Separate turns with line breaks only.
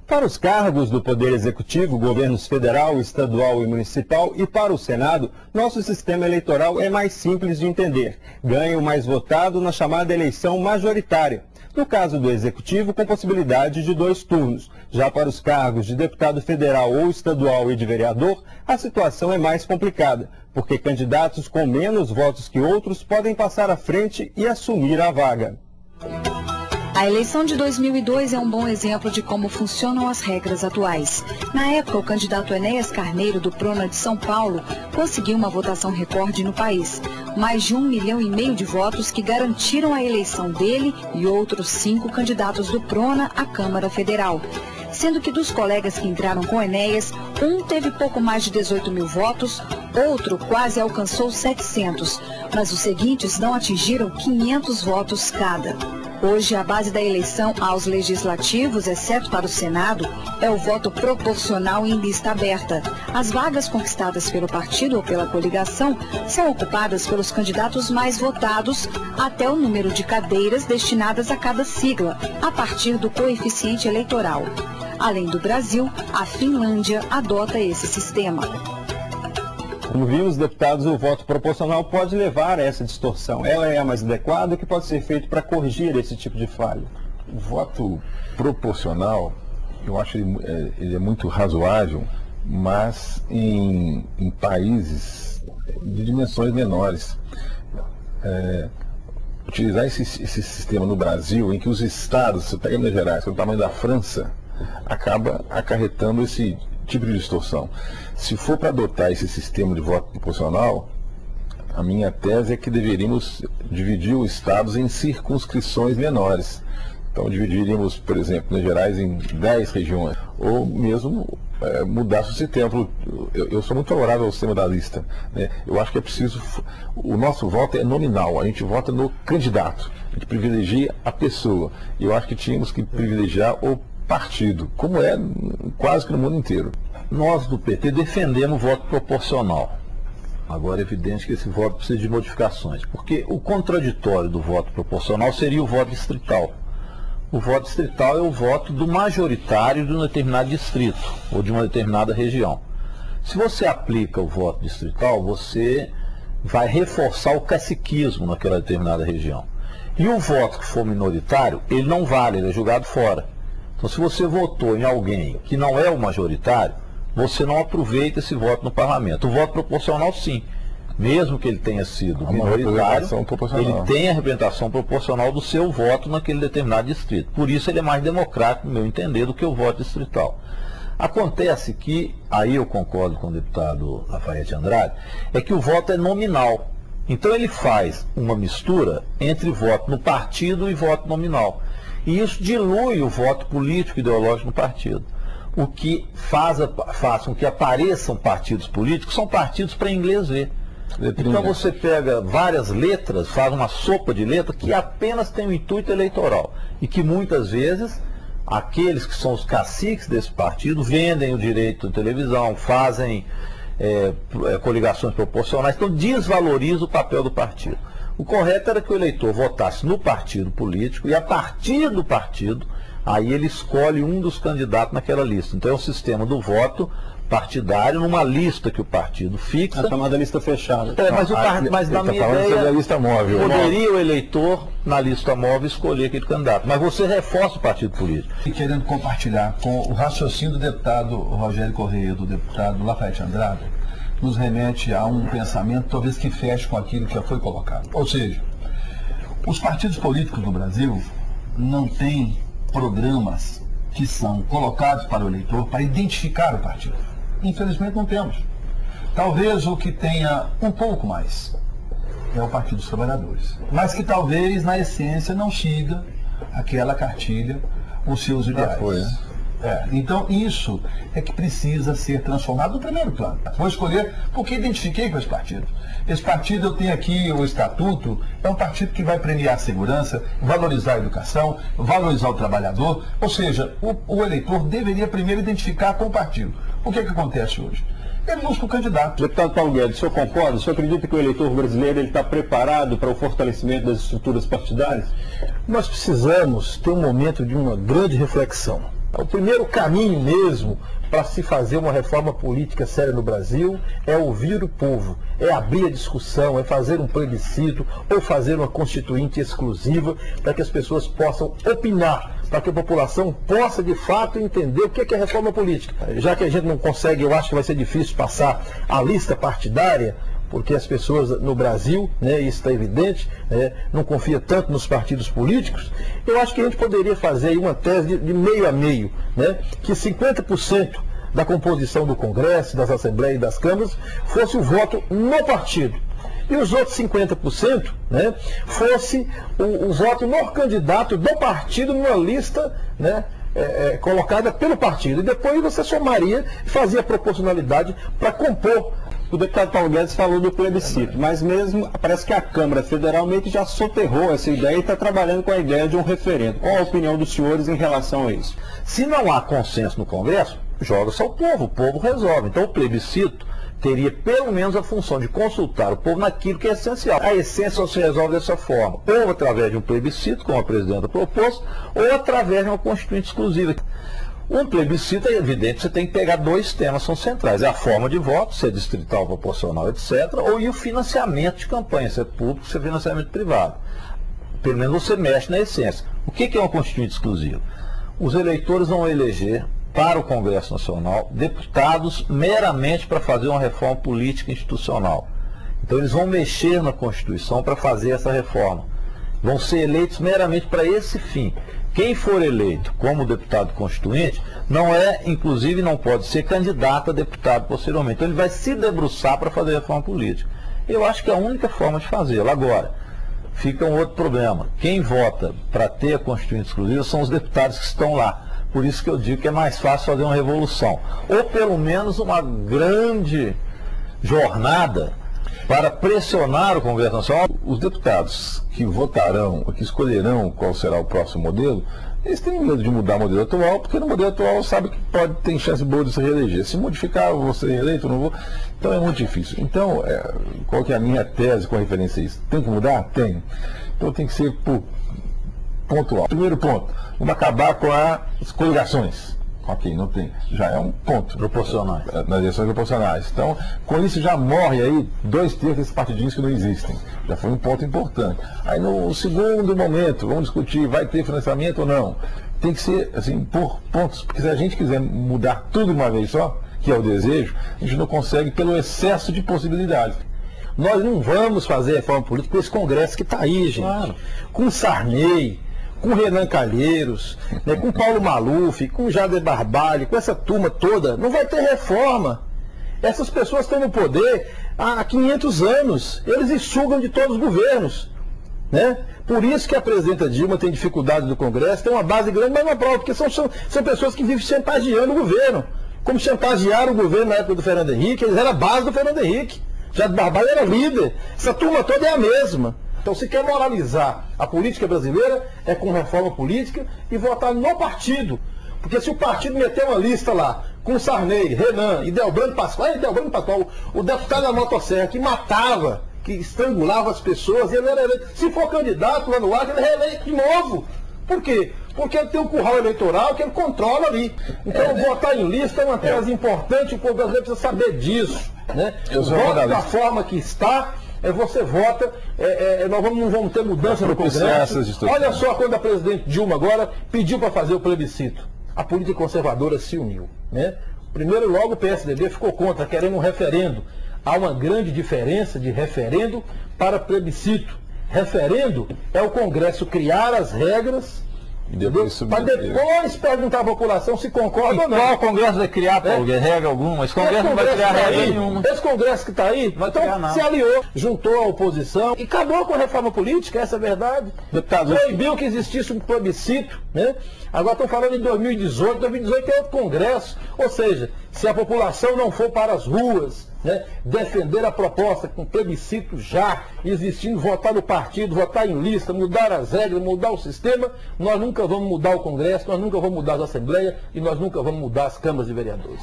Para os cargos do Poder Executivo, governos federal, estadual e municipal, e para o Senado, nosso sistema eleitoral é mais simples de entender. Ganha o mais votado na chamada eleição majoritária. No caso do Executivo, com possibilidade de 2 turnos. Já para os cargos de deputado federal ou estadual e de vereador, a situação é mais complicada, porque candidatos com menos votos que outros podem passar à frente e assumir a vaga.
A eleição de 2002 é um bom exemplo de como funcionam as regras atuais. Na época, o candidato Enéas Carneiro, do PRONA de São Paulo, conseguiu uma votação recorde no país. Mais de 1,5 milhão de votos que garantiram a eleição dele e outros 5 candidatos do PRONA à Câmara Federal. Sendo que dos colegas que entraram com Enéas, um teve pouco mais de 18 mil votos, outro quase alcançou 700, mas os seguintes não atingiram 500 votos cada. Hoje, a base da eleição aos legislativos, exceto para o Senado, é o voto proporcional em lista aberta. As vagas conquistadas pelo partido ou pela coligação são ocupadas pelos candidatos mais votados até o número de cadeiras destinadas a cada sigla, a partir do coeficiente eleitoral. Além do Brasil, a Finlândia adota esse sistema.
Como vimos, deputados, o voto proporcional pode levar a essa distorção. Ela é a mais adequada? O que pode ser feito para corrigir esse tipo de falha?
O voto proporcional, eu acho ele é muito razoável, mas em países de dimensões menores. Utilizar esse sistema no Brasil, em que os estados, você pega Minas Gerais, que é o tamanho da França, acaba acarretando esse tipo de distorção. Se for para adotar esse sistema de voto proporcional, a minha tese é que deveríamos dividir os estados em circunscrições menores. Então dividiríamos, por exemplo, Minas Gerais em 10 regiões, ou mesmo mudar o sistema. Eu sou muito favorável ao sistema da lista, né? Eu acho que é preciso, o nosso voto é nominal, a gente vota no candidato, a gente privilegia a pessoa. E eu acho que tínhamos que privilegiar o partido, como é quase que no mundo inteiro.
Nós do PT defendemos o voto proporcional. Agora é evidente que esse voto precisa de modificações, porque o contraditório do voto proporcional seria o voto distrital. O voto distrital é o voto do majoritário de um determinado distrito ou de uma determinada região. Se você aplica o voto distrital, você vai reforçar o caciquismo naquela determinada região. E o voto que for minoritário, ele não vale, ele é julgado fora. Então, se você votou em alguém que não é o majoritário, você não aproveita esse voto no parlamento. O voto proporcional, sim. Mesmo que ele tenha sido minoritário, ele tem a representação proporcional do seu voto naquele determinado distrito. Por isso ele é mais democrático, no meu entender, do que o voto distrital. Acontece que, aí eu concordo com o deputado Lafayette Andrade, é que o voto é nominal. Então ele faz uma mistura entre voto no partido e voto nominal. E isso dilui o voto político e ideológico no partido. O que faz com que apareçam partidos políticos, são partidos para inglês ver. Então você pega várias letras, faz uma sopa de letras que apenas tem o intuito eleitoral. E que muitas vezes, aqueles que são os caciques desse partido vendem o direito de televisão, fazem coligações proporcionais, então desvaloriza o papel do partido. O correto era que o eleitor votasse no partido político e a partir do partido, aí ele escolhe um dos candidatos naquela lista. Então é o sistema do voto partidário numa lista que o partido fixa.
A chamada lista fechada.
Mas na minha ideia,
a lista móvel,
poderia o eleitor, na lista móvel, escolher aquele candidato. Mas você reforça o partido político.
E querendo compartilhar com o raciocínio do deputado Rogério Correia, do deputado Lafayette Andrade, nos remete a um pensamento talvez que feche com aquilo que já foi colocado. Ou seja, os partidos políticos no Brasil não têm programas que são colocados para o eleitor para identificar o partido. Infelizmente não temos. Talvez o que tenha um pouco mais é o Partido dos Trabalhadores, mas que talvez na essência não siga aquela cartilha, os seus ideais. Então isso é que precisa ser transformado no primeiro plano. Vou escolher porque identifiquei com esse partido. Esse partido, eu tenho aqui o estatuto, é um partido que vai premiar a segurança, valorizar a educação, valorizar o trabalhador, ou seja, o eleitor deveria primeiro identificar com o partido. O que acontece hoje? Ele busca o candidato.
Deputado Paulo Guedes, o senhor concorda? O senhor acredita que o eleitor brasileiro está preparado para o fortalecimento das estruturas partidárias?
Nós precisamos ter um momento de uma grande reflexão. O primeiro caminho mesmo para se fazer uma reforma política séria no Brasil é ouvir o povo, é abrir a discussão, é fazer um plebiscito ou fazer uma constituinte exclusiva para que as pessoas possam opinar, para que a população possa de fato entender o que é reforma política. Já que a gente não consegue, eu acho que vai ser difícil passar a lista partidária, porque as pessoas no Brasil, né, isso está evidente, não confiam tanto nos partidos políticos, eu acho que a gente poderia fazer aí uma tese de meio a meio, né, que 50% da composição do Congresso, das Assembleias e das Câmaras fosse o voto no partido. E os outros 50%, né, fosse o voto no candidato do partido numa lista, né, colocada pelo partido. E depois você somaria e fazia a proporcionalidade para compor.
O deputado Paulo Guedes falou do plebiscito, mas mesmo parece que a Câmara Federal meio que já soterrou essa ideia e está trabalhando com a ideia de um referendo. Qual a opinião dos senhores em relação a isso?
Se não há consenso no Congresso, joga-se ao povo, o povo resolve. Então o plebiscito teria pelo menos a função de consultar o povo naquilo que é essencial. A essência só se resolve dessa forma, ou através de um plebiscito, como a presidenta propôs, ou através de uma constituinte exclusiva. Um plebiscito é evidente, você tem que pegar dois temas, são centrais. É a forma de voto, se é distrital, proporcional, etc. Ou e o financiamento de campanha, se é público, se é financiamento privado. Pelo menos você mexe na essência. O que é uma constituinte exclusiva? Os eleitores vão eleger para o Congresso Nacional deputados meramente para fazer uma reforma política institucional. Então eles vão mexer na Constituição para fazer essa reforma. Vão ser eleitos meramente para esse fim. Quem for eleito como deputado constituinte, não é, inclusive, não pode ser candidato a deputado posteriormente. Então ele vai se debruçar para fazer a reforma política. Eu acho que é a única forma de fazê-lo. Agora, fica um outro problema. Quem vota para ter a constituinte exclusiva são os deputados que estão lá. Por isso que eu digo que é mais fácil fazer uma revolução. Ou pelo menos uma grande jornada para pressionar o Congresso Nacional.
Os deputados que votarão, que escolherão qual será o próximo modelo, eles têm medo de mudar o modelo atual, porque no modelo atual sabe que pode ter chance boa de se reeleger. Se modificar, eu vou ser reeleito, eu não vou. Então é muito difícil. Então, qual que é a minha tese com referência a isso? Tem que mudar? Tem. Então tem que ser pontual. Primeiro ponto, vamos acabar com as coligações. Ok, não tem. Já é um ponto.
Proporcionais.
Nas eleições proporcionais. Então, com isso já morre aí 2/3 desses partidinhos que não existem. Já foi um ponto importante. Aí no segundo momento, vamos discutir, vai ter financiamento ou não. Tem que ser, assim, por pontos, porque se a gente quiser mudar tudo de uma vez só, que é o desejo, a gente não consegue pelo excesso de possibilidades.
Nós não vamos fazer reforma política com esse Congresso que está aí, gente. Claro. Com Sarney, com Renan Calheiros, né, com Paulo Maluf, com Jader Barbalho, com essa turma toda, não vai ter reforma. Essas pessoas estão no poder há 500 anos, eles enxugam de todos os governos. Né? Por isso que a presidenta Dilma tem dificuldade no Congresso, tem uma base grande, mas não é prova, porque são pessoas que vivem chantageando o governo. Como chantagearam o governo na época do Fernando Henrique, eles eram a base do Fernando Henrique. Jader Barbalho era líder, essa turma toda é a mesma. Então, se quer moralizar a política brasileira, é com reforma política e votar no partido. Porque se o partido meter uma lista lá, com Sarney, Renan e Delbrando Pascoal, o deputado da motosserra que matava, que estrangulava as pessoas, ele era eleito. Se for candidato lá no Acre, ele é reeleito de novo. Por quê? Porque ele tem um curral eleitoral que ele controla ali. Então, votar em lista é uma tese importante, o povo brasileiro precisa saber disso. Né? Voto da forma que está, você vota, nós não vamos ter mudança no Congresso. Olha só quando a presidente Dilma agora pediu para fazer o plebiscito. A política conservadora se uniu. Né? Primeiro, logo o PSDB ficou contra, querendo um referendo. Há uma grande diferença de referendo para plebiscito. Referendo é o Congresso criar as regras, para depois perguntar à população se concorda ou não.
Qual Congresso vai criar, Paulo? Regra alguma? Esse Congresso não vai criar regra nenhuma.
Esse Congresso que está aí, então se aliou, juntou a oposição e acabou com a reforma política, essa é a verdade. Deputado, proibiu que existisse um plebiscito. Né? Agora estão falando em 2018, 2018 é outro Congresso. Ou seja, se a população não for para as ruas, né, defender a proposta com plebiscito já existindo, votar no partido, votar em lista, mudar as regras, mudar o sistema, nós nunca vamos mudar o Congresso, nós nunca vamos mudar a Assembleia e nós nunca vamos mudar as câmaras de vereadores.